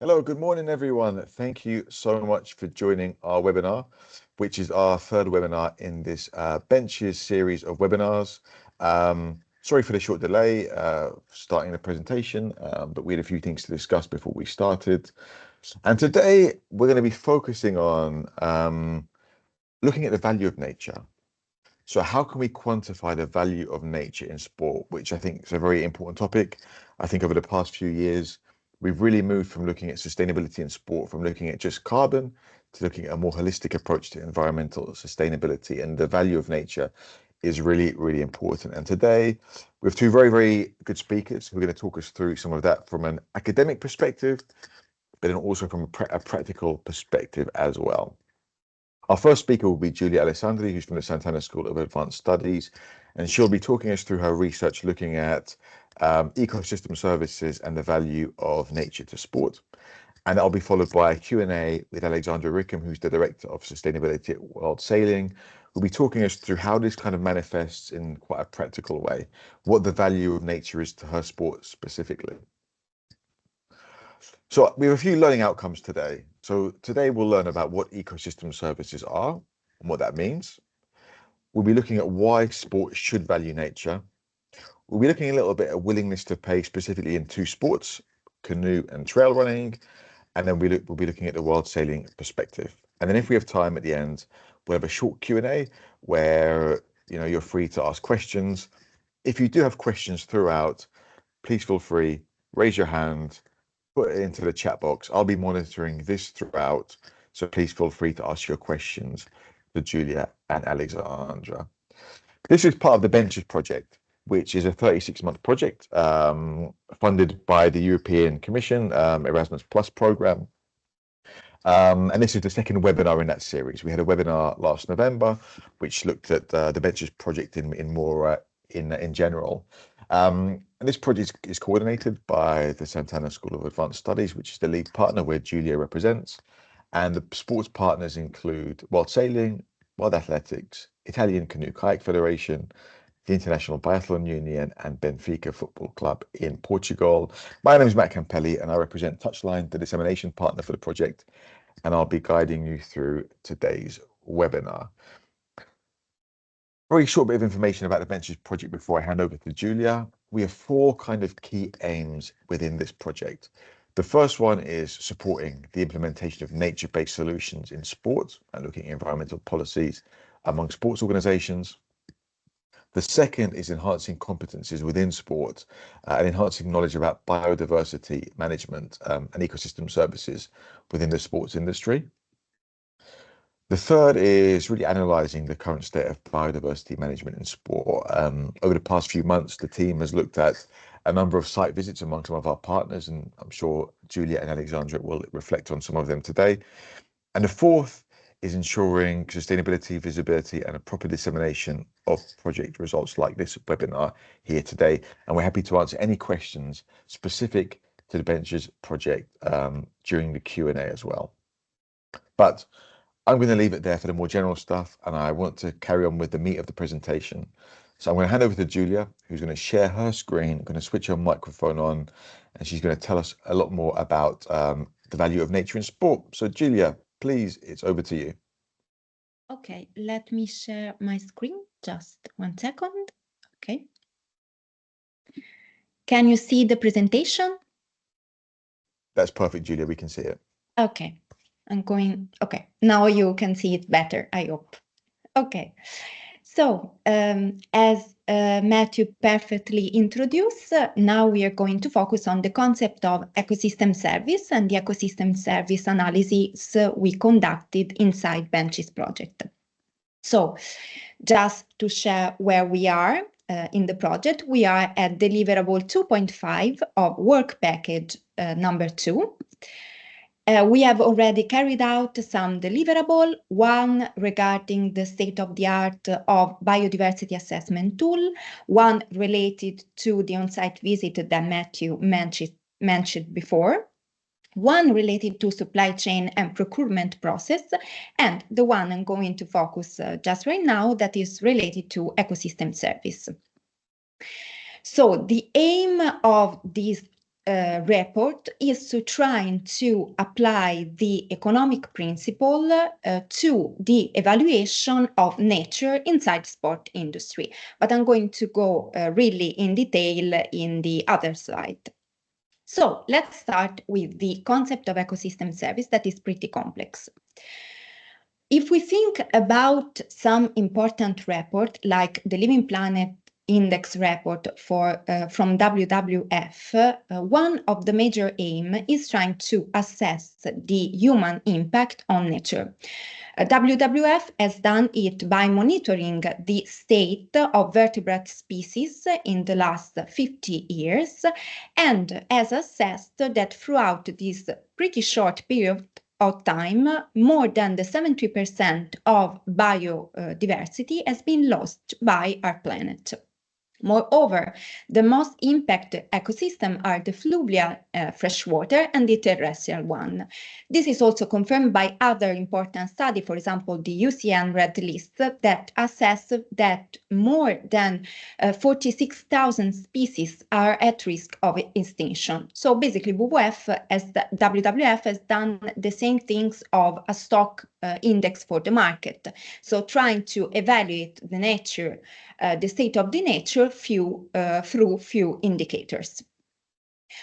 Hello, good morning, everyone. Thank you so much for joining our webinar, which is our third webinar in this Benches series of webinars. Sorry for the short delay starting the presentation, but we had a few things to discuss before we started. And today we're going to be focusing on looking at the value of nature. So how can we quantify the value of nature in sport, which I think is a very important topic. I think over the past few years, we've really moved from looking at sustainability in sport, from looking at just carbon to looking at a more holistic approach to environmental sustainability, and the value of nature is really, really important. And today we have two very, very good speakers who are going to talk us through some of that from an academic perspective, but then also from a practical perspective as well. Our first speaker will be Giulia Alessandri, who's from the Sant'Anna School of Advanced Studies, and she'll be talking us through her research looking at ecosystem services and the value of nature to sport. And that'll be followed by a Q&A with Alexandra Rickham, who's the Director of Sustainability at World Sailing, who'll be talking us through how this kind of manifests in quite a practical way, what the value of nature is to her sport specifically. So we have a few learning outcomes today. So today we'll learn about what ecosystem services are and what that means. We'll be looking at why sport should value nature. We'll be looking a little bit at willingness to pay specifically in two sports, canoe and trail running. And then we'll be looking at the world sailing perspective. And then if we have time at the end, we'll have a short Q&A where you're free to ask questions. If you do have questions throughout, please feel free, raise your hand, put it into the chat box. I'll be monitoring this throughout, so please feel free to ask your questions to Giulia and Alexandra. This is part of the Benches project, which is a 36-month project funded by the European Commission, Erasmus Plus program. And this is the second webinar in that series. We had a webinar last November, which looked at the Benches project in general. And this project is coordinated by the Sant'Anna School of Advanced Studies, which is the lead partner where Giulia represents. And the sports partners include World Sailing, World Athletics, Italian Canoe Kayak Federation, the International Biathlon Union, and Benfica Football Club in Portugal. My name is Matt Campelli, and I represent Touchline, the dissemination partner for the project, and I'll be guiding you through today's webinar. Very short bit of information about the Benches project before I hand over to Giulia. We have four kind of key aims within this project. The first one is supporting the implementation of nature-based solutions in sports and looking at environmental policies among sports organizations. The second is enhancing competencies within sport and enhancing knowledge about biodiversity management and ecosystem services within the sports industry. The third is really analysing the current state of biodiversity management in sport. Over the past few months, the team has looked at a number of site visits among some of our partners, and I'm sure Giulia and Alexandra will reflect on some of them today. And the fourth is ensuring sustainability, visibility, and a proper dissemination of project results like this webinar here today. And we're happy to answer any questions specific to the Benches project during the Q&A as well. But I'm going to leave it there for the more general stuff, and I want to carry on with the meat of the presentation. So I'm going to hand over to Giulia, who's going to share her screen, going to switch her microphone on, and she's going to tell us a lot more about the value of nature in sport. So Giulia, please, it's over to you. Okay, let me share my screen. Just 1 second. Okay. Can you see the presentation? That's perfect, Giulia. We can see it. Okay. Okay, now you can see it better, I hope. Okay, so as Matthew perfectly introduced, now we are going to focus on the concept of ecosystem service and the ecosystem service analysis we conducted inside Benches project. So just to share where we are in the project, we are at deliverable 2.5 of work package number 2. We have already carried out some deliverable, one regarding the state-of-the-art of biodiversity assessment tool, one related to the on-site visit that Matthew mentioned before, one related to supply chain and procurement process, and the one I'm going to focus just right now that is related to ecosystem service. So the aim of this report is to try to apply the economic principle to the evaluation of nature inside sport industry. But I'm going to go really in detail in the other slide. So let's start with the concept of ecosystem service that is pretty complex. If we think about some important report like the Living Planet Index report from WWF, one of the major aim is trying to assess the human impact on nature. WWF has done it by monitoring the state of vertebrate species in the last 50 years and has assessed that throughout this pretty short period of time, more than the 70% of biodiversity has been lost by our planet. Moreover, the most impacted ecosystems are the fluvial freshwater and the terrestrial one. This is also confirmed by other important studies, for example, the UCN Red List that assess that more than 46,000 species are at risk of extinction. So basically, WWF has done the same things of a stock index for the market. So trying to evaluate the nature, the state of the nature through few indicators.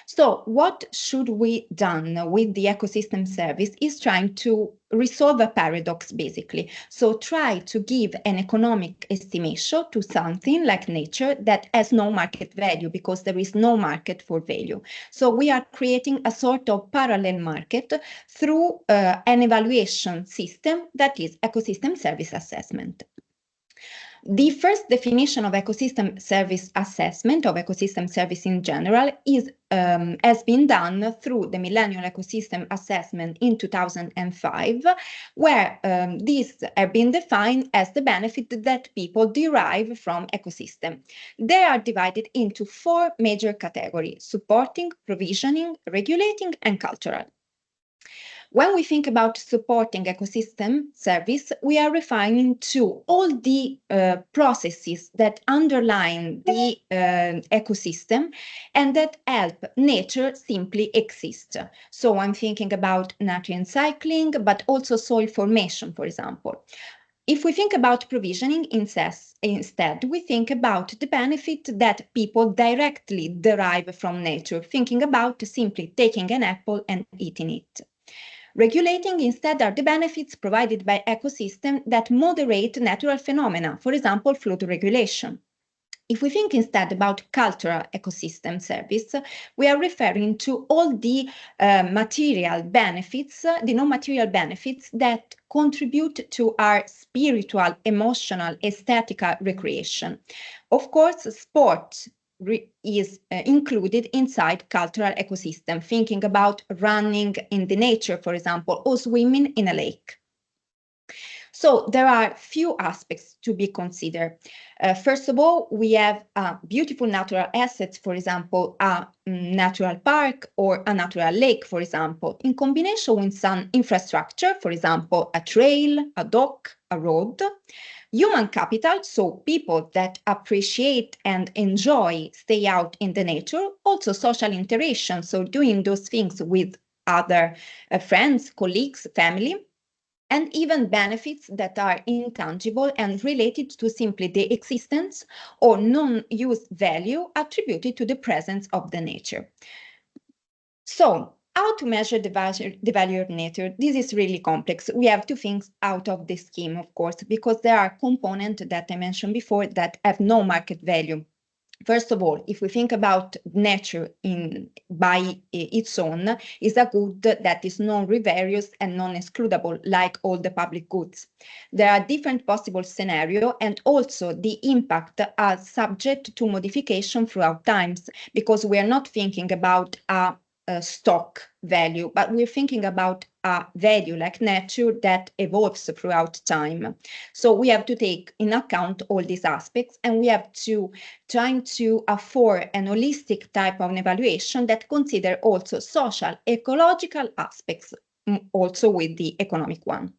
So what should we done with the ecosystem service is trying to resolve a paradox, basically. So try to give an economic estimation to something like nature that has no market value because there is no market for value. So we are creating a sort of parallel market through an evaluation system that is ecosystem service assessment. The first definition of ecosystem service assessment, of ecosystem service in general, has been done through the Millennium Ecosystem Assessment in 2005, where these have been defined as the benefit that people derive from ecosystem. They are divided into 4 major categories: supporting, provisioning, regulating, and cultural. When we think about supporting ecosystem service, we are referring to all the processes that underlie the ecosystem and that help nature simply exist. So I'm thinking about nutrient cycling, but also soil formation, for example. If we think about provisioning instead, we think about the benefit that people directly derive from nature, thinking about simply taking an apple and eating it. Regulating instead are the benefits provided by ecosystems that moderate natural phenomena, for example, flood regulation. If we think instead about cultural ecosystem service, we are referring to all the material benefits, the non-material benefits that contribute to our spiritual, emotional, aesthetical recreation. Of course, sport is included inside cultural ecosystem, thinking about running in the nature, for example, or swimming in a lake. So there are few aspects to be considered. First of all, we have beautiful natural assets, for example, a natural park or a natural lake, for example, in combination with some infrastructure, for example, a trail, a dock, a road. Human capital, so people that appreciate and enjoy stay out in the nature, also social interaction, so doing those things with other friends, colleagues, family, and even benefits that are intangible and related to simply the existence or non-use value attributed to the presence of the nature. So, how to measure the value of nature? This is really complex. We have to think out of the scheme, of course, because there are components that I mentioned before that have no market value. First of all, if we think about nature by its own, is a good that is non-reverse and non-excludable, like all the public goods. There are different possible scenarios, and also the impact are subject to modification throughout times, because we are not thinking about a stock value, but we're thinking about a value like nature that evolves throughout time. So we have to take in account all these aspects, and we have to try to afford an holistic type of evaluation that consider also social, ecological aspects, also with the economic one.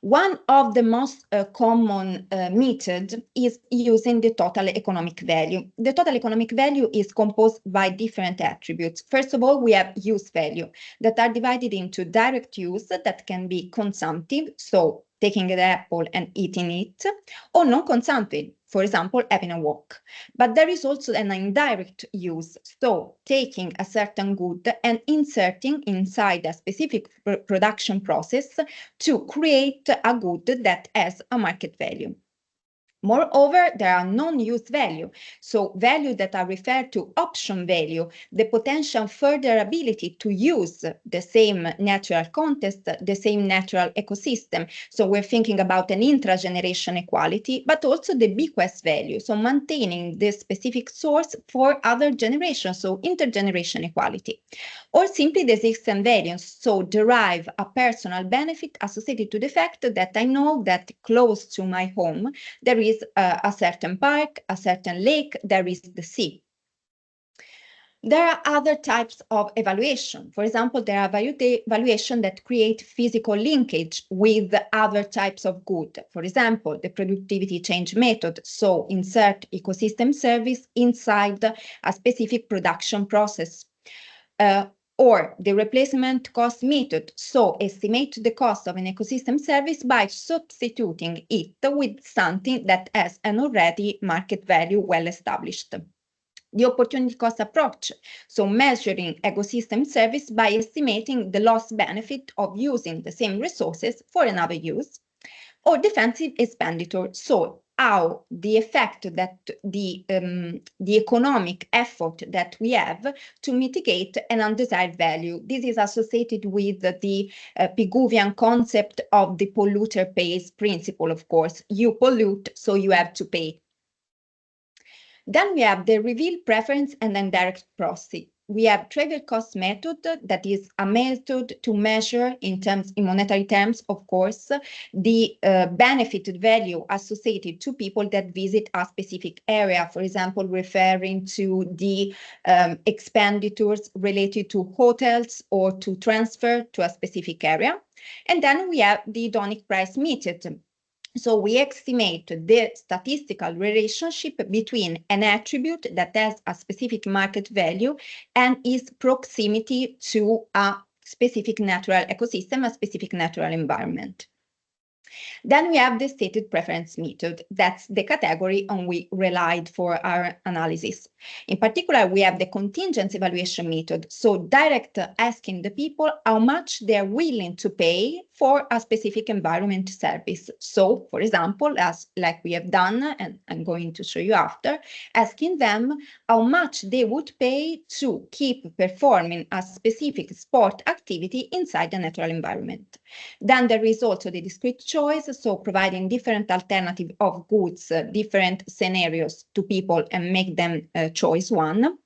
One of the most common method is using the total economic value. The total economic value is composed by different attributes. First of all, we have use value that are divided into direct use that can be consumptive, so taking an apple and eating it, or non-consumptive, for example, having a walk. But there is also an indirect use, so taking a certain good and inserting inside a specific production process to create a good that has a market value. Moreover, there are non-use value, so value that are referred to option value, the potential further ability to use the same natural context, the same natural ecosystem. So we're thinking about an intra-generation equality, but also the bequest value, so maintaining the specific source for other generations, so intergeneration equality. Or simply the existing value, so derive a personal benefit associated to the fact that I know that close to my home there is a certain park, a certain lake, there is the sea. There are other types of evaluation. For example, there are valuation that create physical linkage with other types of good. For example, the productivity change method, so insert ecosystem service inside a specific production process. Or the replacement cost method, so estimate the cost of an ecosystem service by substituting it with something that has an already market value well established. The opportunity cost approach, so measuring ecosystem service by estimating the lost benefit of using the same resources for another use. Or defensive expenditure, so how the effect that the economic effort that we have to mitigate an undesired value. This is associated with the Pigouvian concept of the polluter pays principle, of course. You pollute, so you have to pay. Then we have the reveal preference and indirect proxy. We have trigger cost method, that is a method to measure in monetary terms, of course, the benefited value associated to people that visit a specific area, for example, referring to the expenditures related to hotels or to transfer to a specific area. And then we have the hedonic price method. So we estimate the statistical relationship between an attribute that has a specific market value and its proximity to a specific natural ecosystem, a specific natural environment. Then we have the stated preference method. That's the category on which we relied for our analysis. In particular, we have the contingent evaluation method. So direct asking the people how much they're willing to pay for a specific environment service. So, for example, as like we have done, and I'm going to show you after, asking them how much they would pay to keep performing a specific sport activity inside the natural environment. Then there is also the discrete choice, so providing different alternative of goods, different scenarios to people and make them choose one.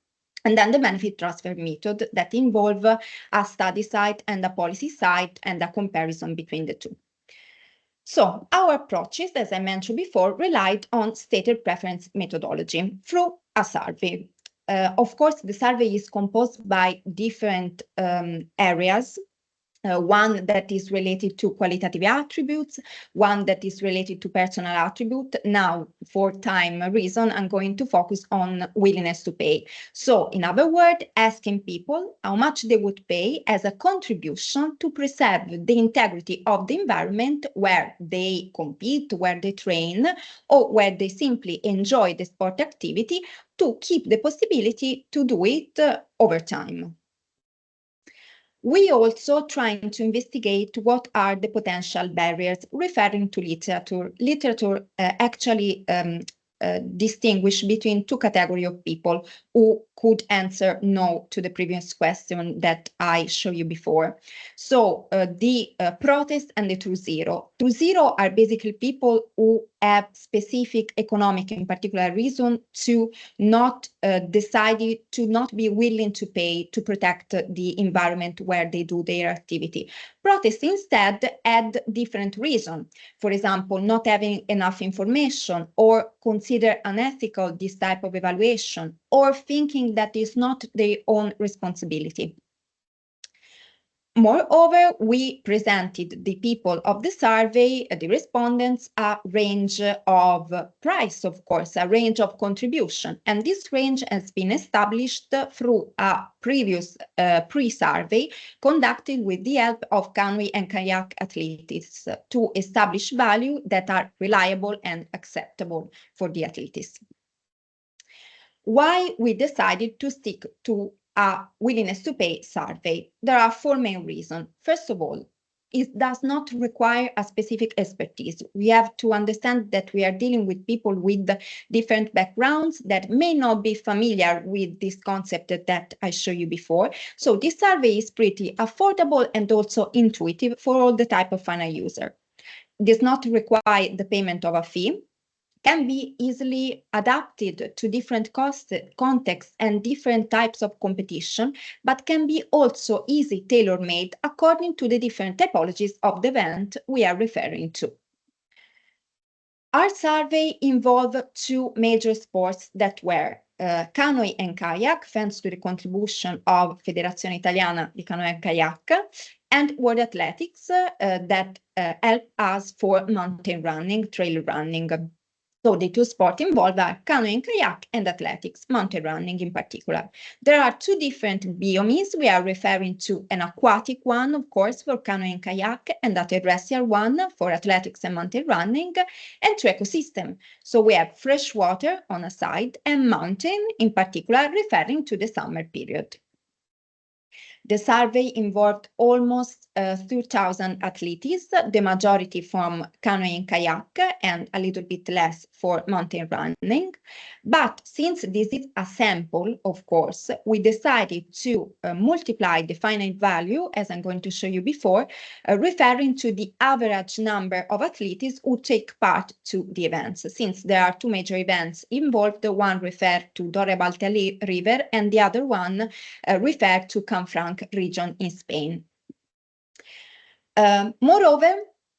And then the benefit transfer method that involve a study site and a policy site and a comparison between the two. So our approaches, as I mentioned before, relied on stated preference methodology through a survey. Of course, the survey is composed by different areas. One that is related to qualitative attributes, one that is related to personal attribute. Now, for time reason, I'm going to focus on willingness to pay. So, in other words, asking people how much they would pay as a contribution to preserve the integrity of the environment where they compete, where they train, or where they simply enjoy the sport activity, to keep the possibility to do it over time. We also trying to investigate what are the potential barriers referring to literature. Literature actually distinguish between two categories of people who could answer no to the previous question that I showed you before. So the protest and the true zero. True zero are basically people who have specific economic in particular reason to not decided to not be willing to pay to protect the environment where they do their activity. Protests instead had different reasons. For example, not having enough information, or consider unethical this type of evaluation, or thinking that is not their own responsibility. Moreover, we presented the people of the survey, the respondents, a range of price, of course, a range of contribution. And this range has been established through a previous pre-survey conducted with the help of canoe and kayak athletes to establish values that are reliable and acceptable for the athletes. Why we decided to stick to a willingness to pay survey? There are four main reasons. First of all, it does not require a specific expertise. We have to understand that we are dealing with people with different backgrounds that may not be familiar with this concept that I showed you before. So this survey is pretty affordable and also intuitive for all the type of final user. It does not require the payment of a fee, can be easily adapted to different contexts and different types of competition, but can be also easily tailor-made according to the different typologies of the event we are referring to. Our survey involved two major sports that were canoe and kayak, thanks to the contribution of Federazione Italiana di Canoe and Kayak, and world athletics that help us for mountain running, trail running. So the two sports involved are canoe and kayak and athletics, mountain running in particular. There are two different biomes. We are referring to an aquatic one, of course, for canoe and kayak, and a terrestrial one for athletics and mountain running, and two ecosystems. So we have fresh water on a side and mountain in particular, referring to the summer period. The survey involved almost 2,000 athletes, the majority from canoe and kayak and a little bit less for mountain running. But since this is a sample, of course, we decided to multiply the final value, as I'm going to show you before, referring to the average number of athletes who take part to the events. Since there are two major events involved, the one referred to Torre Baltea River and the other one referred to Canfranc region in Spain. Moreover,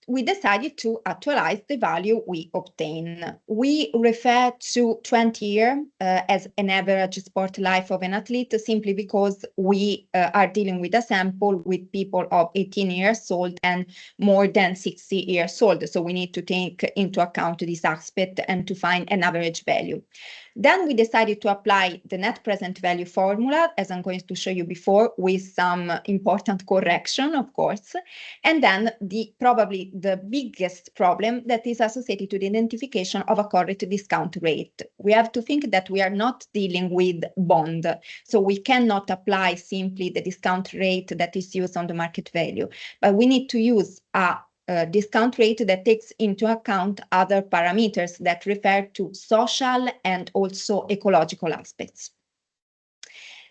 we decided to actualize the value we obtain. We refer to 20 years as an average sport life of an athlete simply because we are dealing with a sample with people of 18 years old and more than 60 years old. So we need to take into account this aspect and to find an average value. Then we decided to apply the net present value formula, as I'm going to show you before, with some important correction, of course. And then probably the biggest problem that is associated to the identification of a correct discount rate. We have to think that we are not dealing with bond, so we cannot apply simply the discount rate that is used on the market value, but we need to use a discount rate that takes into account other parameters that refer to social and also ecological aspects.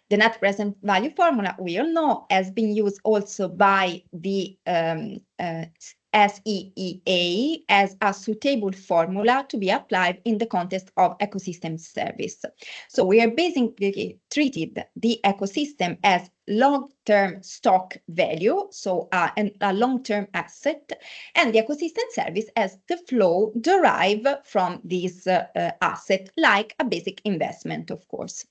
The net present value formula, we all know, has been used also by the SEEA as a suitable formula to be applied in the context of ecosystem service. So we are basically treated the ecosystem as long-term stock value, so a long-term asset, and the ecosystem service as the flow derived from this asset, like a basic investment, of course.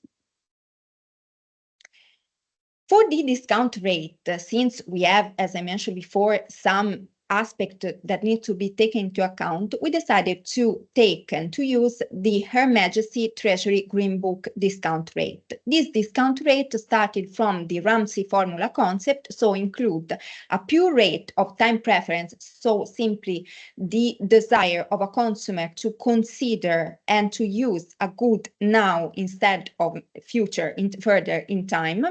For the discount rate, since we have, as I mentioned before, some aspect that need to be taken into account, we decided to take and to use the Her Majesty Treasury Green Book discount rate. This discount rate started from the Ramsey formula concept, so include a pure rate of time preference, so simply the desire of a consumer to consider and to use a good now instead of future further in time,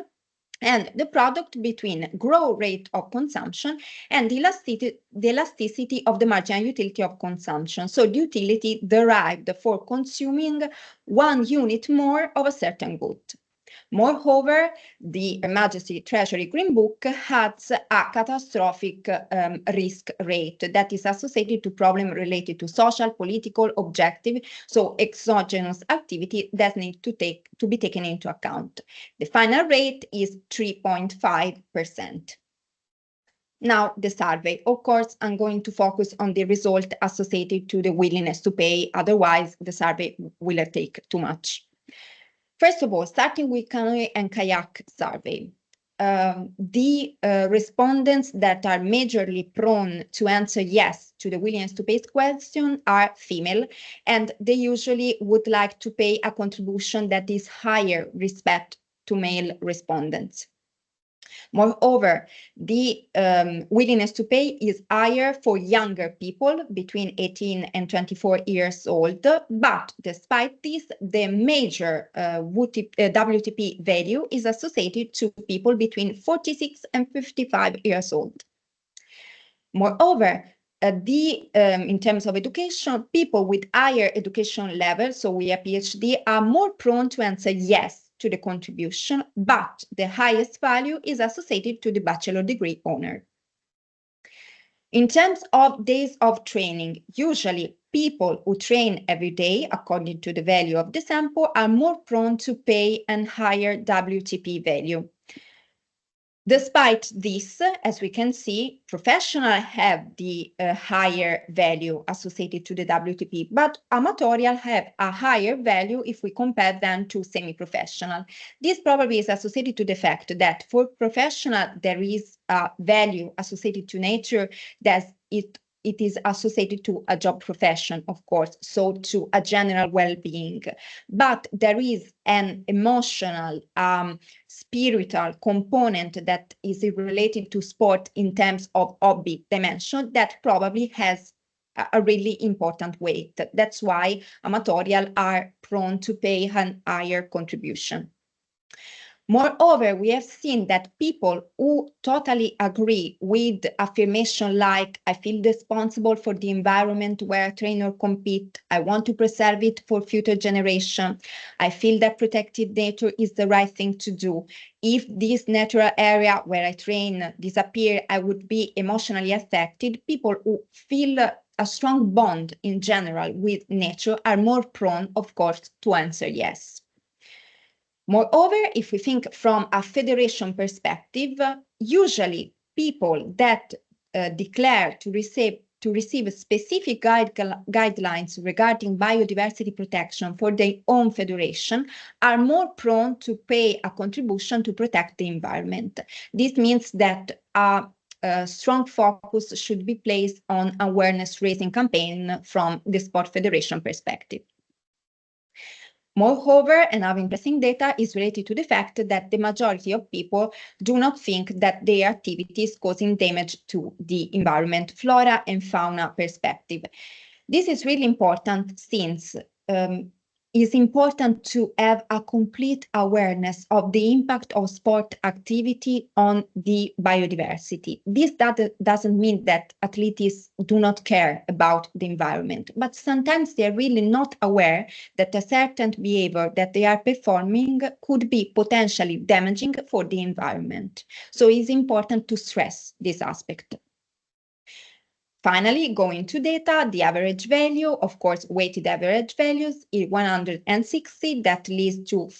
and the product between growth rate of consumption and the elasticity of the marginal utility of consumption. So the utility derived for consuming 1 unit more of a certain good. Moreover, the Her Majesty Treasury Green Book has a catastrophic risk rate that is associated to problems related to social, political, objective, so exogenous activity that need to be taken into account. The final rate is 3.5%. Now, the survey. Of course, I'm going to focus on the result associated to the willingness to pay, otherwise the survey will take too much. First of all, starting with canoe and kayak survey. the respondents that are majorly prone to answer yes to the willingness to pay question are female, and they usually would like to pay a contribution that is higher respect to male respondents. Moreover, the willingness to pay is higher for younger people between 18 and 24 years old, but despite this, the major WTP value is associated to people between 46 and 55 years old. Moreover, in terms of education, people with higher education levels, so we have PhD, are more prone to answer yes to the contribution, but the highest value is associated to the bachelor degree owner. In terms of days of training, usually people who train every day according to the value of the sample are more prone to pay a higher WTP value. Despite this, as we can see, professionals have the higher value associated to the WTP, but amatorial have a higher value if we compare them to semi-professional. This probably is associated to the fact that for professional, there is a value associated to nature that it is associated to a job profession, of course, so to a general well-being. But there is an emotional, spiritual component that is related to sport in terms of hobby dimension that probably has a really important weight. That's why amatorial are prone to pay a higher contribution. Moreover, we have seen that people who totally agree with affirmation like, I feel responsible for the environment where I train or compete, I want to preserve it for future generations, I feel that protected nature is the right thing to do. If this natural area where I train disappear, I would be emotionally affected. People who feel a strong bond in general with nature are more prone, of course, to answer yes. Moreover, if we think from a federation perspective, usually people that declare to receive specific guidelines regarding biodiversity protection for their own federation are more prone to pay a contribution to protect the environment. This means that a strong focus should be placed on awareness raising campaign from the sport federation perspective. Moreover, another interesting data is related to the fact that the majority of people do not think that their activity is causing damage to the environment, flora and fauna perspective. This is really important since it's important to have a complete awareness of the impact of sport activity on the biodiversity. This doesn't mean that athletes do not care about the environment, but sometimes they're really not aware that a certain behavior that they are performing could be potentially damaging for the environment. So it's important to stress this aspect. Finally, going to data, the average value, of course, weighted average values is 160. That leads to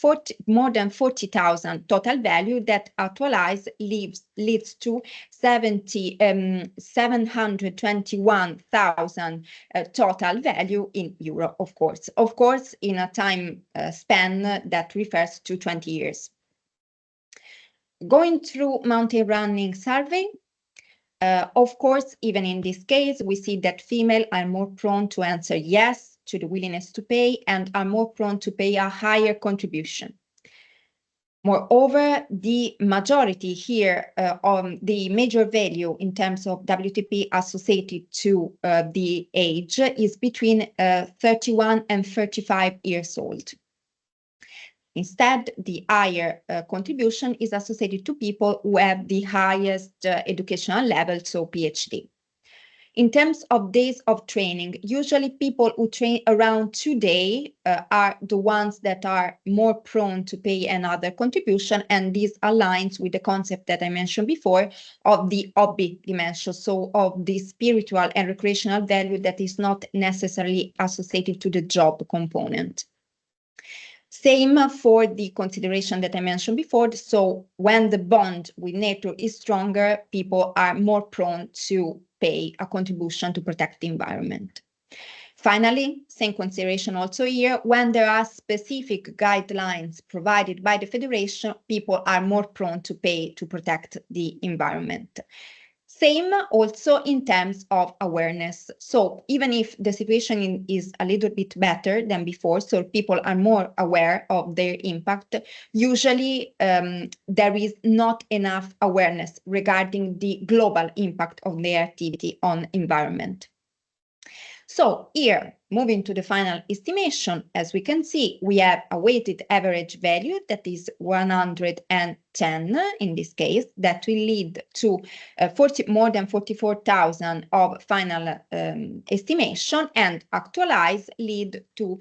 more than 40,000 total value that actualized leads to 721,000 total value in euro, of course. Of course, in a time span that refers to 20 years. Going through mountain running survey, of course, even in this case, we see that females are more prone to answer yes to the willingness to pay and are more prone to pay a higher contribution. Moreover, the majority here on the major value in terms of WTP associated to the age is between 31 and 35 years old. Instead, the higher contribution is associated to people who have the highest educational level, so PhD. In terms of days of training, usually people who train around 2 days are the ones that are more prone to pay another contribution, and this aligns with the concept that I mentioned before of the hobby dimension, so of the spiritual and recreational value that is not necessarily associated to the job component. Same for the consideration that I mentioned before. So when the bond with nature is stronger, people are more prone to pay a contribution to protect the environment. Finally, same consideration also here, when there are specific guidelines provided by the federation, people are more prone to pay to protect the environment. Same also in terms of awareness. So even if the situation is a little bit better than before, so people are more aware of their impact, usually there is not enough awareness regarding the global impact of their activity on environment. So here, moving to the final estimation, as we can see, we have a weighted average value that is 110 in this case, that will lead to more than 44,000 of final estimation, and actualize lead to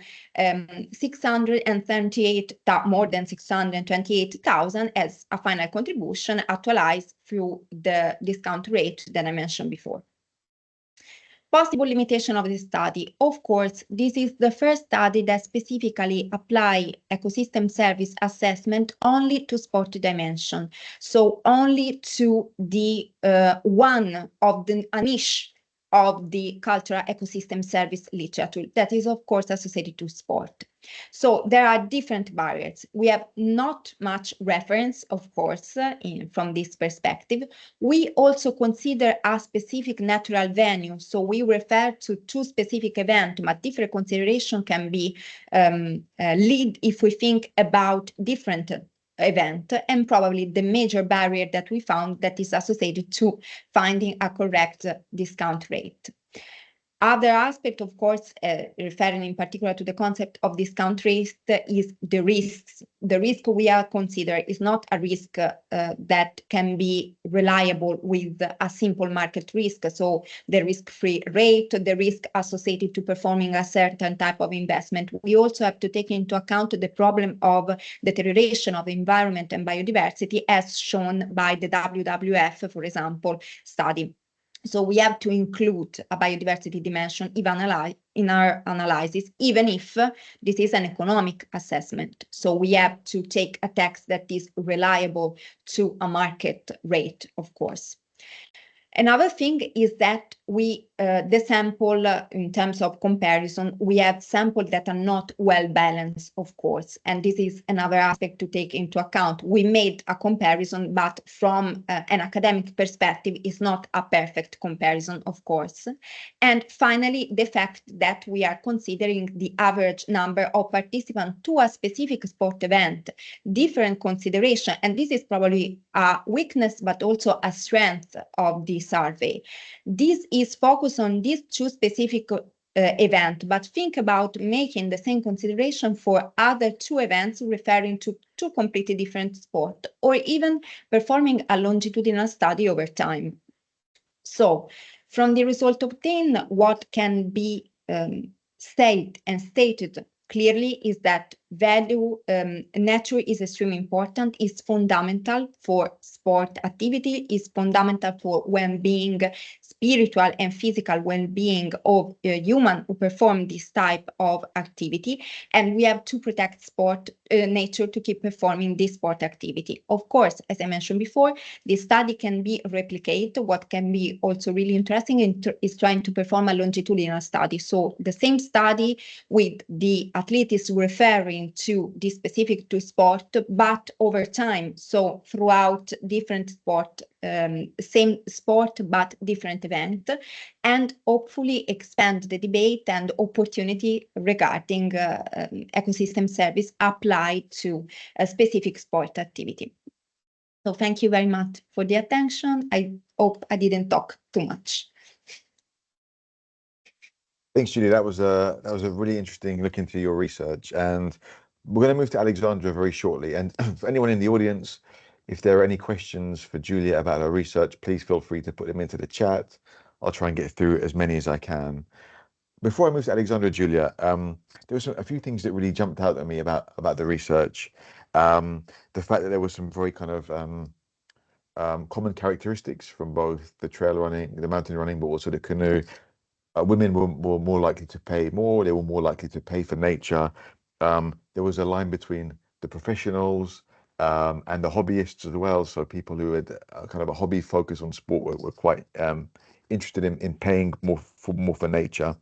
638, more than 628,000 as a final contribution actualized through the discount rate that I mentioned before. Possible limitation of the study. Of course, this is the first study that specifically apply ecosystem service assessment only to sport dimension. So only to the one of the niche of the cultural ecosystem service literature that is, of course, associated to sport. So there are different barriers. We have not much reference, of course, from this perspective. We also consider a specific natural venue. So we refer to two specific events, but different consideration can be lead if we think about different event, and probably the major barrier that we found that is associated to finding a correct discount rate. Other aspect, of course, referring in particular to the concept of discount rate, is the risks. The risk we are considering is not a risk that can be reliable with a simple market risk. So the risk-free rate, the risk associated to performing a certain type of investment. We also have to take into account the problem of deterioration of environment and biodiversity, as shown by the WWF, for example, study. So we have to include a biodiversity dimension even in our analysis, even if this is an economic assessment. So we have to take a text that is reliable to a market rate, of course. Another thing is that the sample, in terms of comparison, we have samples that are not well balanced, of course, and this is another aspect to take into account. We made a comparison, but from an academic perspective, it's not a perfect comparison, of course. And finally, the fact that we are considering the average number of participants to a specific sport event, different consideration, and this is probably a weakness, but also a strength of the survey. This is focused on these two specific events, but think about making the same consideration for other two events referring to two completely different sports, or even performing a longitudinal study over time. So from the result obtained, what can be stated clearly is that value, nature is extremely important, is fundamental for sport activity, is fundamental for well-being, spiritual and physical well-being of human who perform this type of activity, and we have to protect sport, nature, to keep performing this sport activity. Of course, as I mentioned before, this study can be replicated. What can be also really interesting is trying to perform a longitudinal study. So the same study with the athletes referring to the specific to sport, but over time, so throughout different sport, same sport but different event, and hopefully expand the debate and opportunity regarding ecosystem service applied to a specific sport activity. So thank you very much for the attention. I hope I didn't talk too much. Thanks, Julie. That was a really interesting look into your research, and we're going to move to Alexandra very shortly. And for anyone in the audience, if there are any questions for Julia about her research, please feel free to put them into the chat. I'll try and get through as many as I can. Before I move to Alexandra, Julia, there was a few things that really jumped out at me about the research. The fact that there was some very kind of common characteristics from both the trail running, the mountain running, but also the canoe. Women were more likely to pay more. They were more likely to pay for nature. There was a line between the professionals and the hobbyists as well. So people who had kind of a hobby focus on sport were quite interested in paying more for nature.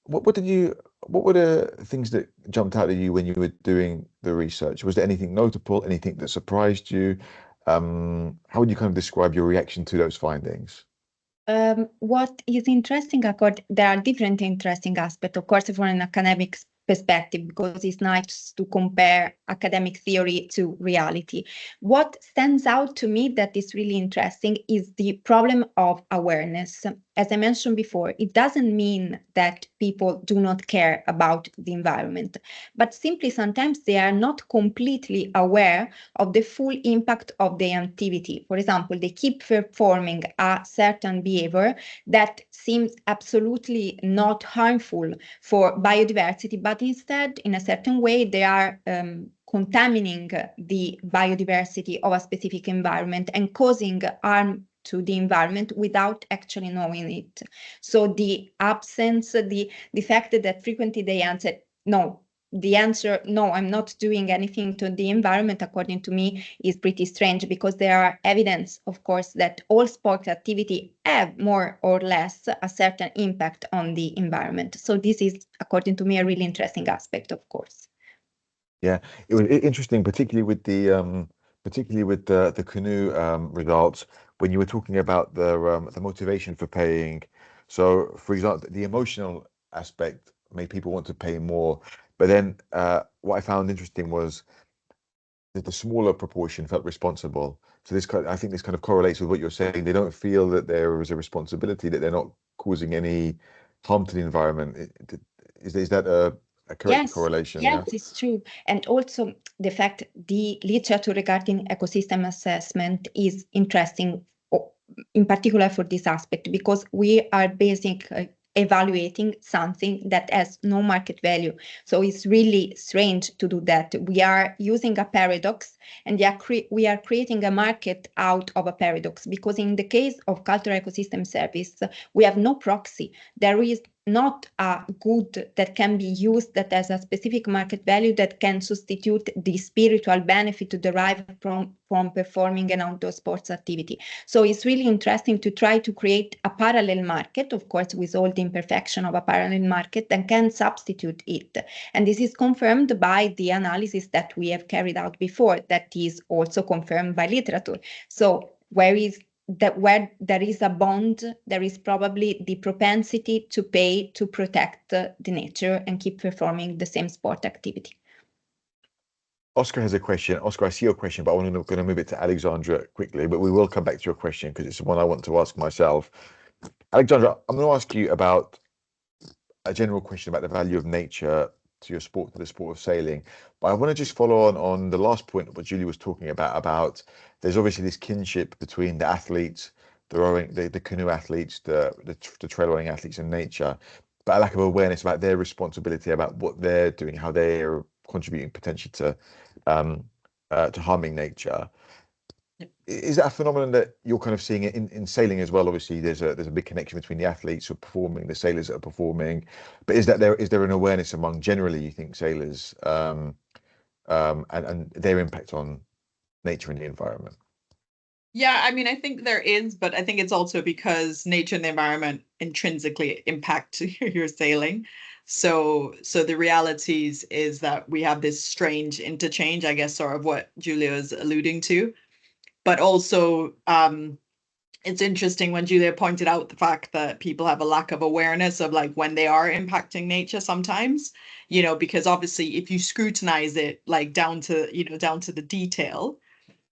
What were the things that jumped out at you when you were doing the research? Was there anything notable, anything that surprised you? How would you kind of describe your reaction to those findings? What is interesting, there are different interesting aspects, of course, from an academic perspective, because it's nice to compare academic theory to reality. What stands out to me that is really interesting is the problem of awareness. As I mentioned before, it doesn't mean that people do not care about the environment, but simply sometimes they are not completely aware of the full impact of their activity. For example, they keep performing a certain behavior that seems absolutely not harmful for biodiversity, but instead, in a certain way, they are contaminating the biodiversity of a specific environment and causing harm to the environment without actually knowing it. So the absence, the fact that frequently they answer, no, the answer, no, I'm not doing anything to the environment, according to me, is pretty strange, because there are evidence, of course, that all sport activity have more or less a certain impact on the environment. So this is, according to me, a really interesting aspect, of course. Yeah, it was interesting, particularly with the canoe results when you were talking about the motivation for paying. So, for example, the emotional aspect made people want to pay more. But then, what I found interesting was that the smaller proportion felt responsible. So I think this kind of correlates with what you're saying. They don't feel that there is a responsibility, that they're not causing any harm to the environment. Is that a correct Yes, correlation? yes, Yeah. it's true. And also the fact the literature regarding ecosystem assessment is interesting, in particular for this aspect, because we are basically evaluating something that has no market value. So it's really strange to do that. We are using a paradox, and we are creating a market out of a paradox, because in the case of cultural ecosystem service, we have no proxy. There is not a good that can be used that has a specific market value that can substitute the spiritual benefit derived from performing an outdoor sports activity. So it's really interesting to try to create a parallel market, of course, with all the imperfection of a parallel market, that can substitute it. And this is confirmed by the analysis that we have carried out before, that is also confirmed by literature. So where there is a bond, there is probably the propensity to pay to protect the nature and keep performing the same sport activity. Oscar has a question. Oscar, I see your question, but I'm going to move it to Alexandra quickly, but we will come back to your question because it's one I want to ask myself. Alexandra, I'm going to ask you about a general question about the value of nature to your sport, to the sport of sailing. But I want to just follow on the last point what Julie was talking about there's obviously this kinship between the athletes, the rowing, the canoe athletes, the trail rowing athletes and nature, but a lack of awareness about their responsibility, about what they're doing, how they're contributing potentially to harming nature. Is that a phenomenon that you're kind of seeing it in sailing as well? Obviously, there's a big connection between the athletes who are performing, the sailors that are performing. But is there an awareness among generally, you think, sailors and their impact on nature and the environment? Yeah, I mean, I think there is, but I think it's also because nature and the environment intrinsically impact your sailing. So the realities is that we have this strange interchange, I guess, sort of what Julia is alluding to. But also, it's interesting when Julia pointed out the fact that people have a lack of awareness of like when they are impacting nature sometimes, because obviously if you scrutinize it like down to the detail,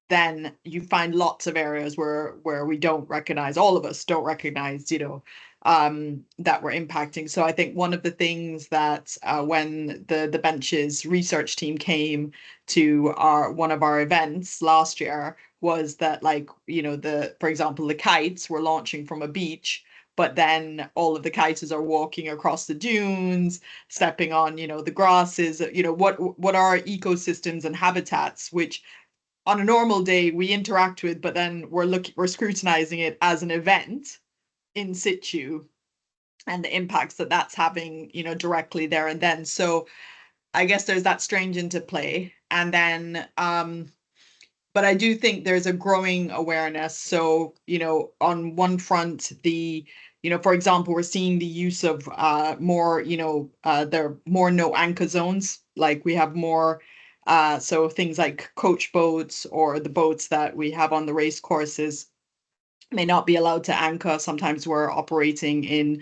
then you find lots of areas where we don't recognize, all of us don't recognize, that we're impacting. So I think one of the things that when the Benches research team came to one of our events last year was that, like, for example, the kites were launching from a beach, but then all of the kiters are walking across the dunes, stepping on, the grasses, what are ecosystems and habitats, which on a normal day we interact with, but then we're scrutinizing it as an event in situ and the impacts that that's having, directly there and then. So I guess there's that strange interplay. And then, but I do think there's a growing awareness. So, on one front, the for example, we're seeing the use of more, there are more no anchor zones. Like we have more, so things like coach boats or the boats that we have on the race courses may not be allowed to anchor. Sometimes we're operating in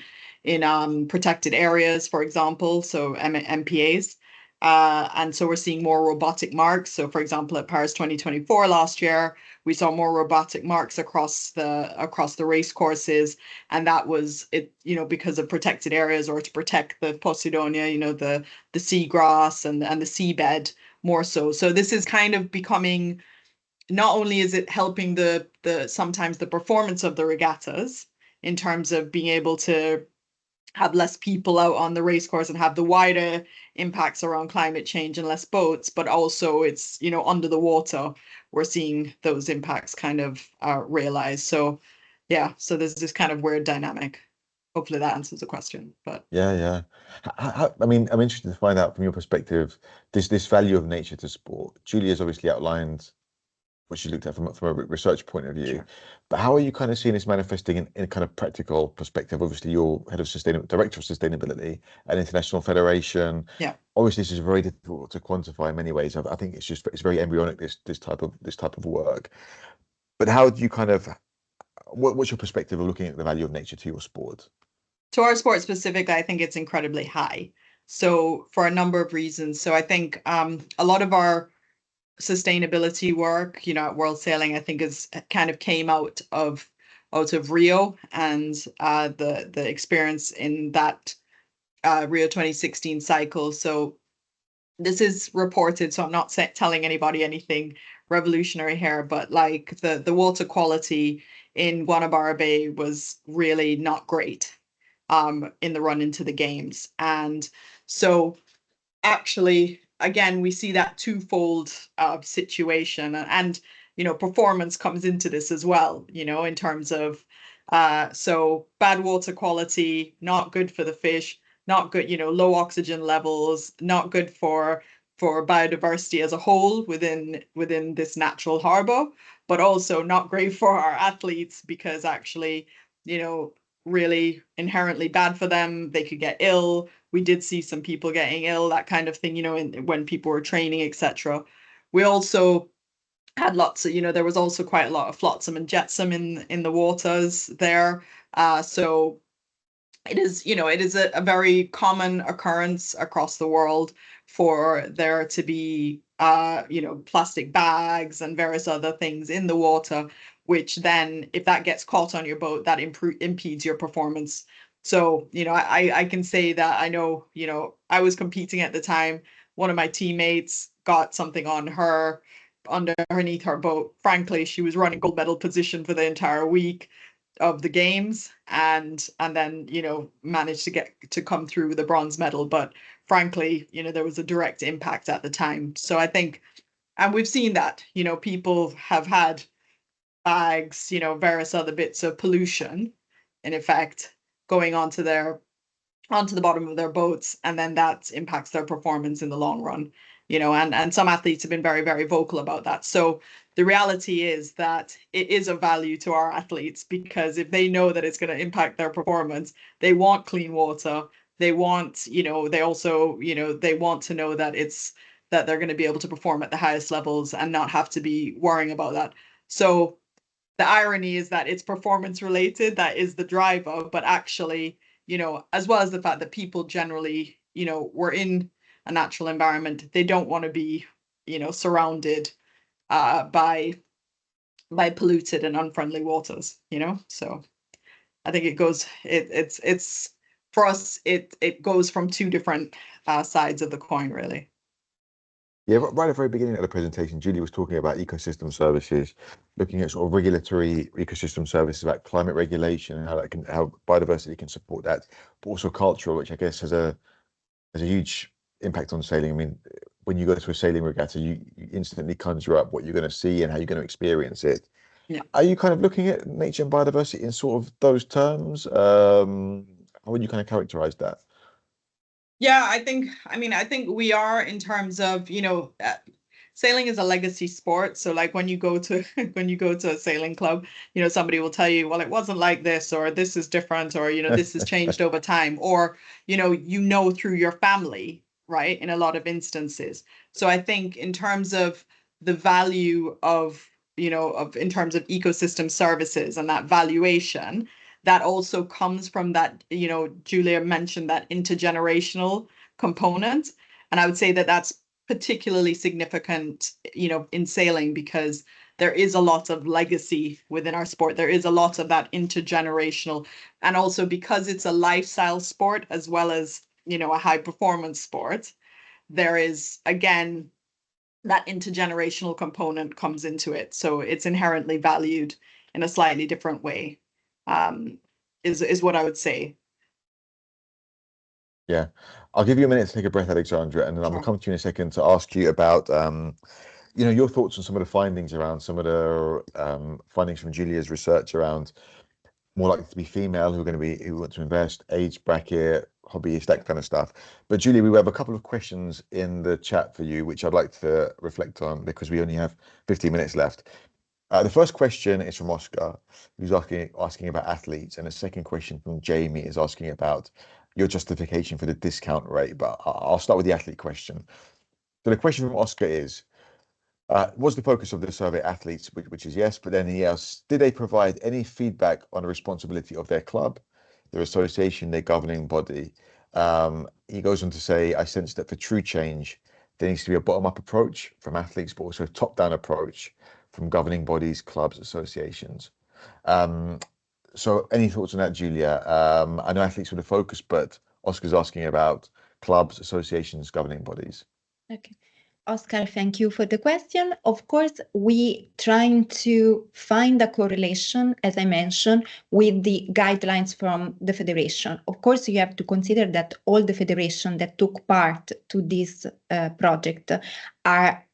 protected areas, for example, so MPAs. And so we're seeing more robotic marks. So, for example, at Paris 2024 last year, we saw more robotic marks across the race courses, and that was it, because of protected areas or to protect the Posidonia, the seagrass and the seabed more so. So this is kind of becoming, not only is it helping the sometimes the performance of the regattas in terms of being able to have less people out on the race course and have the wider impacts around climate change and less boats, but also it's, under the water, we're seeing those impacts kind of realized. So yeah, so there's this kind of weird dynamic. Hopefully that answers the question. But Yeah. I mean, I'm interested to find out from your perspective, this value of nature to sport. Julia's obviously outlined what she looked at from a research point of view. Sure. But how are you kind of seeing this manifesting in a kind of practical perspective? Obviously, you're director of sustainability at International Federation. Yeah. Obviously, this is very difficult to quantify in many ways. I think it's very embryonic, this type of work. But how do you kind of, what's your perspective of looking at the value of nature to your sport? To our sport specifically, I think it's incredibly high. So for a number of reasons. So I think a lot of our sustainability work, at World Sailing, I think is kind of came out of Rio and the experience in that Rio 2016 cycle. So this is reported, so I'm not telling anybody anything revolutionary here, but like the water quality in Guanabara Bay was really not great in the run into the games. And so actually, again, we see that twofold situation, and performance comes into this as well, in terms of so bad water quality, not good for the fish, not good, low oxygen levels, not good for biodiversity as a whole within this natural harbor, but also not great for our athletes because actually, really inherently bad for them. They could get ill. We did see some people getting ill, that kind of thing, when people were training, etc. We also had lots of, there was also quite a lot of flotsam and jetsam in the waters there. So it is, it is a very common occurrence across the world for there to be, plastic bags and various other things in the water, which then, if that gets caught on your boat, that impedes your performance. So, I can say that I know, I was competing at the time. One of my teammates got something on her underneath her boat. Frankly, she was running gold medal position for the entire week of the games and then managed to come through with a bronze medal, but frankly there was a direct impact at the time. So I think, and we've seen that people have had bags, various other bits of pollution in effect going onto the bottom of their boats, and then that impacts their performance in the long run, and some athletes have been very, very vocal about that. So the reality is that it is of value to our athletes, because if they know that it's going to impact their performance, they want clean water. They want, they also, they want to know that that they're going to be able to perform at the highest levels and not have to be worrying about that. So the irony is that it's performance related, that is the driver, but actually, as well as the fact that people generally, were in a natural environment, they don't want to be, surrounded by polluted and unfriendly waters, So I think it's for us, it goes from two different sides of the coin, really. Yeah, right at the very beginning of the presentation, Julie was talking about ecosystem services, looking at sort of regulatory ecosystem services, about climate regulation and how biodiversity can support that, but also cultural, which I guess has a huge impact on sailing. I mean, when you go to a sailing regatta, you instantly conjure up what you're going to see and how you're going to experience it. Yeah. Are you kind of looking at nature and biodiversity in sort of those terms? How would you kind of characterize that? Yeah, I think we are, in terms of, sailing is a legacy sport. So like when you go to a sailing club, somebody will tell you, well, it wasn't like this, or this is different, or this has changed over time, or through your family, right? In a lot of instances. So I think in terms of the value of in terms of ecosystem services and that valuation, that also comes from that, Julia mentioned that intergenerational component. And I would say that that's particularly significant, in sailing, because there is a lot of legacy within our sport. There is a lot of that intergenerational, and also because it's a lifestyle sport as well as, a high performance sport, there is, again, that intergenerational component comes into it. So it's inherently valued in a slightly different way, is what I would say. Yeah, I'll give you a minute to take a breath, Alexandra, and then I'm going to come to you in a second to ask you about, your thoughts on some of the findings around some of the findings from Julia's research around more likely to be female who want to invest, age bracket, hobbyist, that kind of stuff. But Julia, we have a couple of questions in the chat for you, which I'd like to reflect on because we only have 15 minutes left. The first question is from Oscar, who's asking about athletes, and the second question from Jamie is asking about your justification for the discount rate. But I'll start with the athlete question. So the question from Oscar is, was the focus of the survey athletes, which is yes, but then he asks, did they provide any feedback on the responsibility of their club, their association, their governing body? He goes on to say, I sense that for true change, there needs to be a bottom-up approach from athletes, but also a top-down approach from governing bodies, clubs, associations. So any thoughts on that, Julia? I know athletes were the focus, but Oscar's asking about clubs, associations, governing bodies. Okay. Oscar, thank you for the question. Of course, we trying to find a correlation, as I mentioned, with the guidelines from the federation. Of course, you have to consider that all the federation that took part to this project are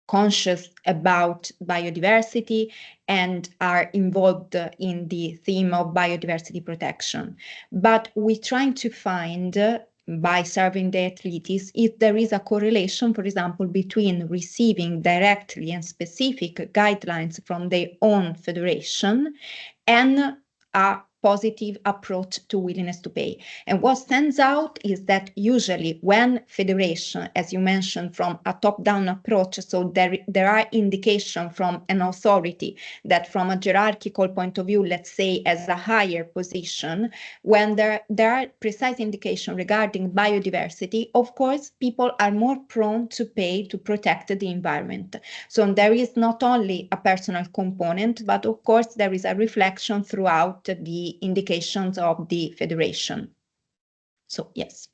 conscious about biodiversity and are involved in the theme of biodiversity protection. But we're trying to find, by serving the athletes, if there is a correlation, for example, between receiving directly and specific guidelines from their own federation and a positive approach to willingness to pay. And what stands out is that usually when federation, as you mentioned, from a top-down approach, so there are indications from an authority that from a hierarchical point of view, let's say as a higher position, when there are precise indications regarding biodiversity, of course, people are more prone to pay to protect the environment. So there is not only a personal component, but of course there is a reflection throughout the indications of the federation. So yes.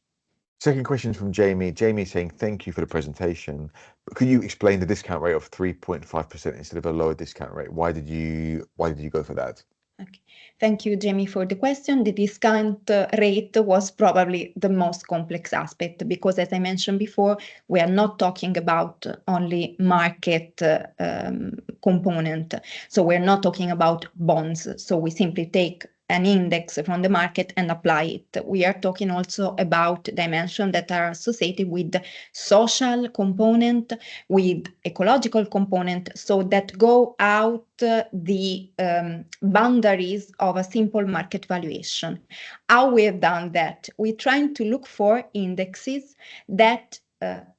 Second question from Jamie. Jamie saying, thank you for the presentation. But could you explain the discount rate of 3.5% instead of a lower discount rate? Why did you go for that? Okay. Thank you, Jamie, for the question. The discount rate was probably the most complex aspect because, as I mentioned before, we are not talking about only market component. So we're not talking about bonds. So we simply take an index from the market and apply it. We are talking also about dimensions that are associated with social component, with ecological component, so that go out the boundaries of a simple market valuation. How we have done that? We're trying to look for indexes that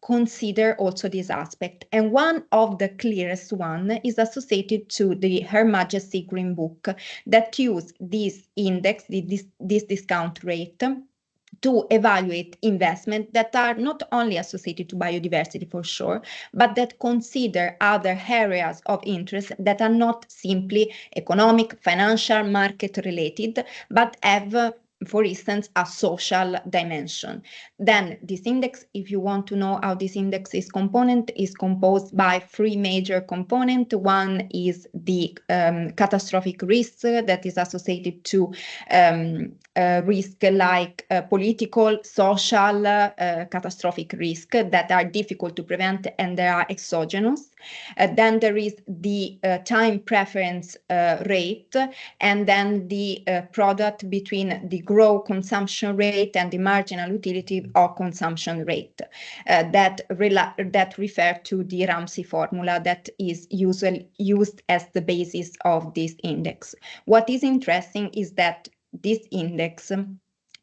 consider also this aspect. And one of the clearest one is associated to the Her Majesty Green Book that use this index, this discount rate, to evaluate investment that are not only associated to biodiversity for sure, but that consider other areas of interest that are not simply economic, financial, market related, but have for instance, a social dimension. Then this index, if you want to know how this index is composed by three major components. One is the catastrophic risk that is associated to risk like political, social, catastrophic risk that are difficult to prevent and they are exogenous. Then there is the time preference rate, and then the product between the growth consumption rate and the marginal utility or consumption rate that refer to the Ramsey formula that is usually used as the basis of this index. What is interesting is that this index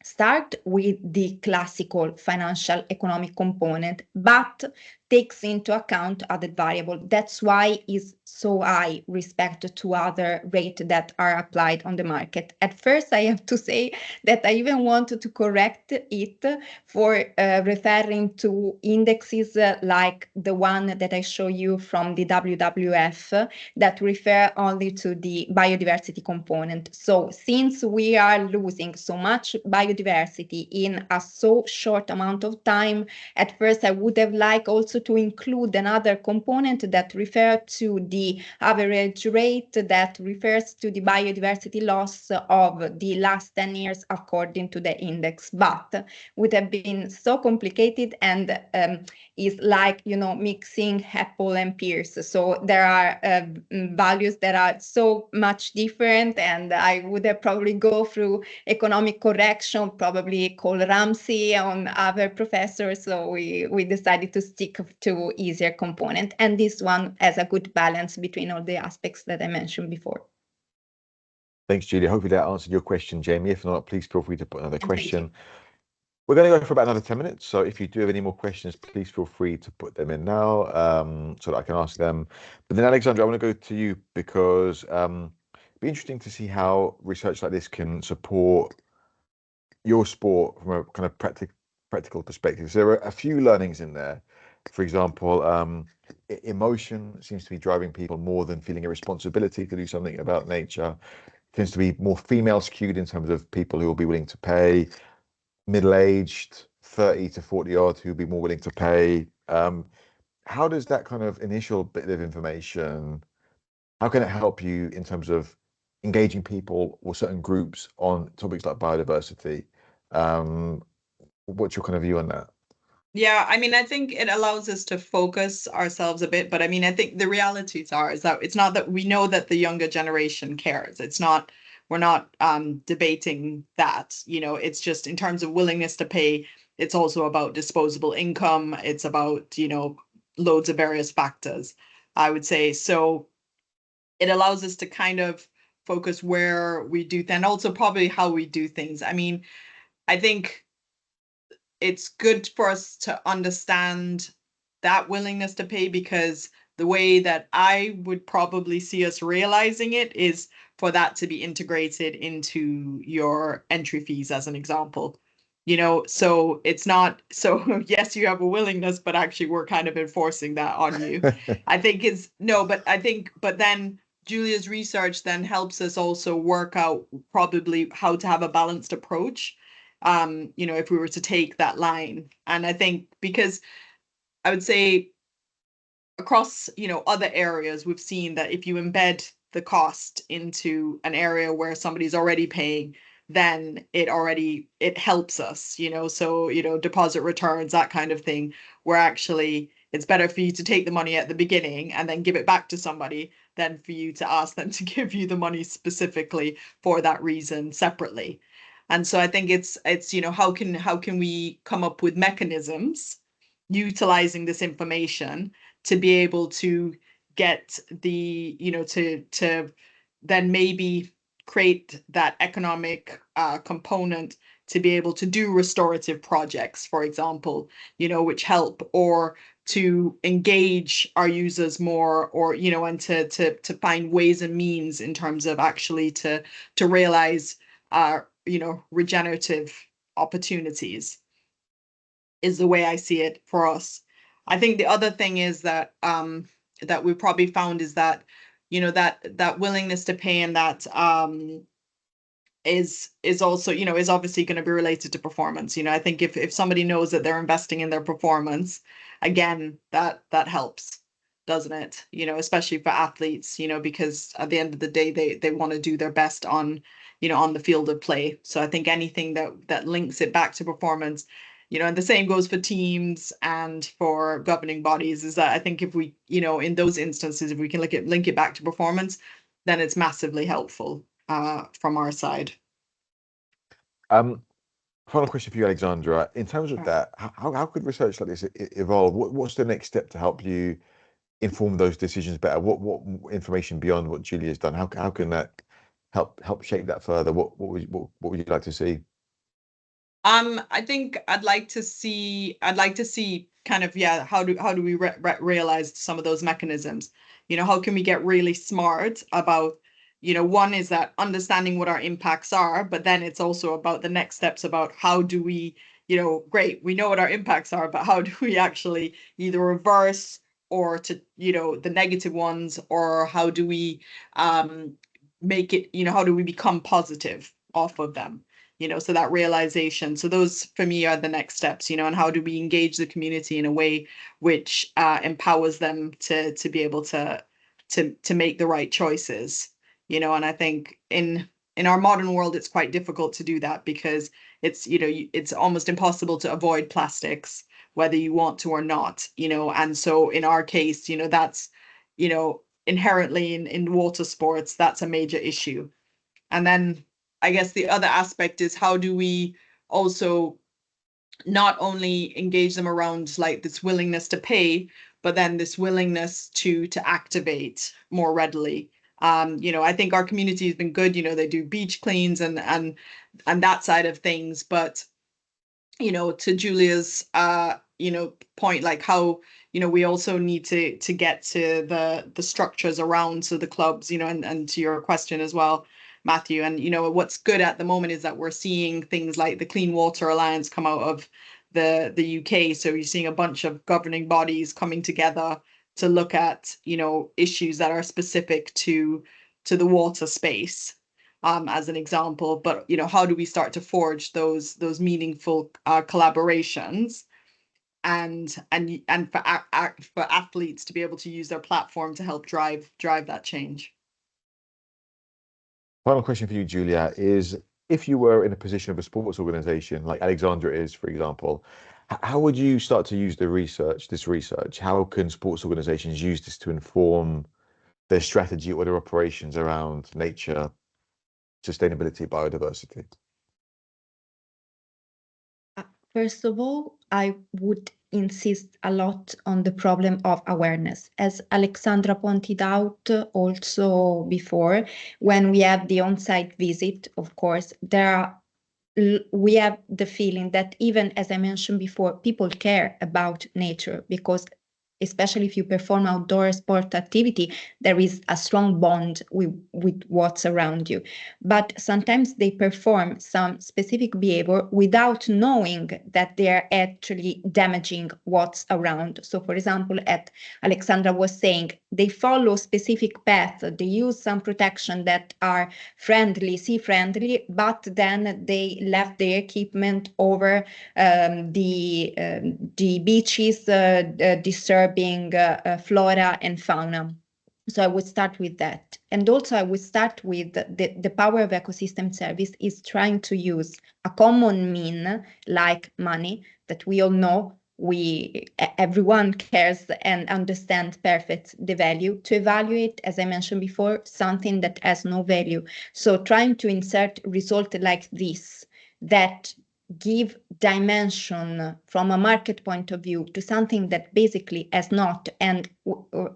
start with the classical financial economic component, but takes into account other variables. That's why it's so high respect to other rates that are applied on the market. At first, I have to say that I even wanted to correct it for referring to indexes like the one that I show you from the WWF that refer only to the biodiversity component. So since we are losing so much biodiversity in a so short amount of time, at first I would have liked also to include another component that refers to the average rate that refers to the biodiversity loss of the last 10 years according to the index, but would have been so complicated and is like, you know, mixing apple and pears. So there are values that are so much different, and I would have probably go through economic correction, probably call Ramsey on other professors. So we decided to stick to easier component, and this one has a good balance between all the aspects that I mentioned before. Thanks, Julia. Hopefully that answered your question, Jamie. If not, please feel free to put another question. We're going to go for about another 10 minutes. So if you do have any more questions, please feel free to put them in now so that I can ask them. But then, Alexandra, I want to go to you because it'd be interesting to see how research like this can support your sport from a kind of practical perspective. So there are a few learnings in there. For example, emotion seems to be driving people more than feeling a responsibility to do something about nature. It tends to be more female skewed in terms of people who will be willing to pay, middle-aged, 30 to 40 odd, who'll be more willing to pay. How does that kind of initial bit of information, how can it help you in terms of engaging people or certain groups on topics like biodiversity? What's your kind of view on that? Yeah, I mean, I think it allows us to focus ourselves a bit, but I mean, I think the realities is that it's not that we know that the younger generation cares. It's not, we're not debating that, you know, it's just in terms of willingness to pay, it's also about disposable income. It's about, you know, loads of various factors, I would say. So it allows us to kind of focus where we do, and also probably how we do things. I mean, I think it's good for us to understand that willingness to pay, because the way that I would probably see us realizing it is for that to be integrated into your entry fees, as an example. You know, so it's not so yes, you have a willingness, but actually we're kind of enforcing that on you. I think it's no, but I think, but then Julia's research then helps us also work out probably how to have a balanced approach. You know, if we were to take that line. And I think because I would say across, you know, other areas, we've seen that if you embed the cost into an area where somebody's already paying, then it helps us, you know, so, you know, deposit returns, that kind of thing, where actually it's better for you to take the money at the beginning and then give it back to somebody than for you to ask them to give you the money specifically for that reason separately. And so I think it's, you know, how can we come up with mechanisms utilizing this information to be able to get the, you know, to then maybe create that economic component to be able to do restorative projects, for example, you know, which help, or to engage our users more, or, you know, and to find ways and means in terms of actually to realize you know, regenerative opportunities is the way I see it for us. I think the other thing is that that we probably found is that, you know, that willingness to pay, and that is also, you know, is obviously going to be related to performance. You know, I think if somebody knows that they're investing in their performance, again, that helps, doesn't it? You know, especially for athletes, you know, because at the end of the day, they want to do their best on, on the field of play. So I think anything that links it back to performance, and the same goes for teams and for governing bodies, is that I think if we, in those instances, if we can link it back to performance, then it's massively helpful from our side. Final question for you, Alexandra. In terms of that, how could research like this evolve? What's the next step to help you inform those decisions better? What information beyond what Julia's done? How can that help shape that further? What would you like to see? I think I'd like to see kind of, how do we realize some of those mechanisms? How can we get really smart about, one is that understanding what our impacts are, but then it's also about the next steps about how do we, great, we know what our impacts are, but how do we actually either reverse or to, the negative ones, or how do we make it, how do we become positive off of them? So that realization. So those for me are the next steps, and how do we engage the community in a way which empowers them to be able to make the right choices, and I think in our modern world, it's quite difficult to do that because it's, it's almost impossible to avoid plastics, whether you want to or not, and so in our case, that's, inherently in water sports, that's a major issue. And then I guess the other aspect is how do we also not only engage them around like this willingness to pay, but then this willingness to activate more readily. I think our community has been good. They do beach cleans and that side of things. But to Julia's point, like how we also need to get to the structures around, so the clubs, and to your question as well, Matthew. And what's good at the moment is that we're seeing things like the Clean Water Alliance come out of the UK. So you're seeing a bunch of governing bodies coming together to look at issues that are specific to the water space, as an example. But how do we start to forge those meaningful collaborations, and for athletes to be able to use their platform to help drive that change. Final question for you, Julia, is if you were in a position of a sports organization like Alexandra is, for example, how would you start to use this research? How can sports organizations use this to inform their strategy or their operations around nature, sustainability, biodiversity? First of all, I would insist a lot on the problem of awareness. As Alexandra pointed out also before, when we have the on-site visit, of course, we have the feeling that even, as I mentioned before, people care about nature, because especially if you perform outdoor sport activity, there is a strong bond with what's around you. But sometimes they perform some specific behavior without knowing that they are actually damaging what's around. So for example, as Alexandra was saying, they follow specific paths, they use some protection that are sea friendly, but then they left their equipment over the beaches, disturbing flora and fauna. So I would start with that. And also I would start with the power of ecosystem service is trying to use a common mean like money that we all know everyone cares and understands perfect the value, to evaluate, as I mentioned before, something that has no value. So trying to insert result like this that give dimension from a market point of view to something that basically has not. And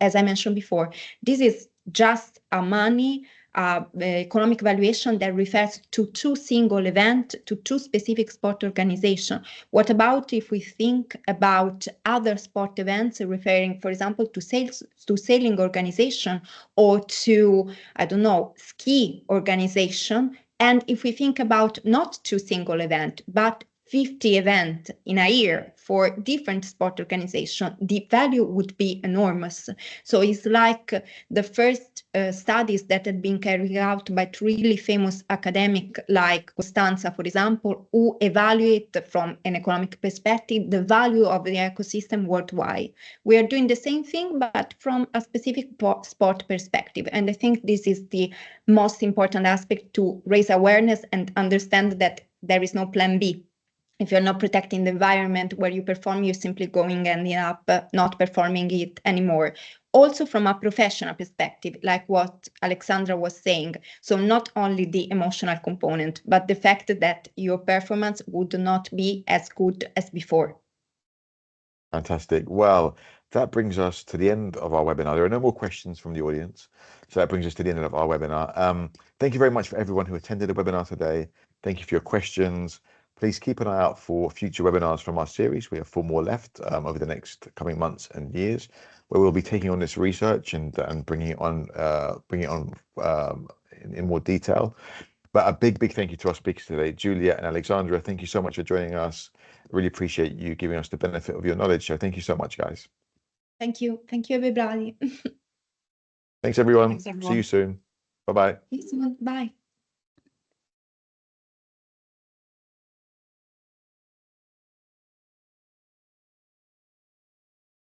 as I mentioned before, this is just a money economic valuation that refers to two single events, to two specific sport organizations. What about if we think about other sport events referring, for example, to sailing organization or to, I don't know, ski organization? And if we think about not two single events, but 50 events in a year for different sport organizations, the value would be enormous. So it's like the first studies that had been carried out by really famous academics like Costanza, for example, who evaluate from an economic perspective the value of the ecosystem worldwide. We are doing the same thing, but from a specific sport perspective. And I think this is the most important aspect to raise awareness and understand that there is no plan B. If you're not protecting the environment where you perform, you're simply going and ending up not performing it anymore. Also from a professional perspective, like what Alexandra was saying. So not only the emotional component, but the fact that your performance would not be as good as before. Fantastic. Well, that brings us to the end of our webinar. There are no more questions from the audience. So that brings us to the end of our webinar. Thank you very much for everyone who attended the webinar today. Thank you for your questions. Please keep an eye out for future webinars from our series. We have 4 more left over the next coming months and years, where we'll be taking on this research and bringing it on in more detail. But a big thank you to our speakers today, Julia and Alexandra. Thank you so much for joining us. Really appreciate you giving us the benefit of your knowledge. So thank you so much, guys. Thank you. Thank you, everybody. Thanks, everyone. Thanks, everyone. See you soon. Bye-bye. See you soon. Bye.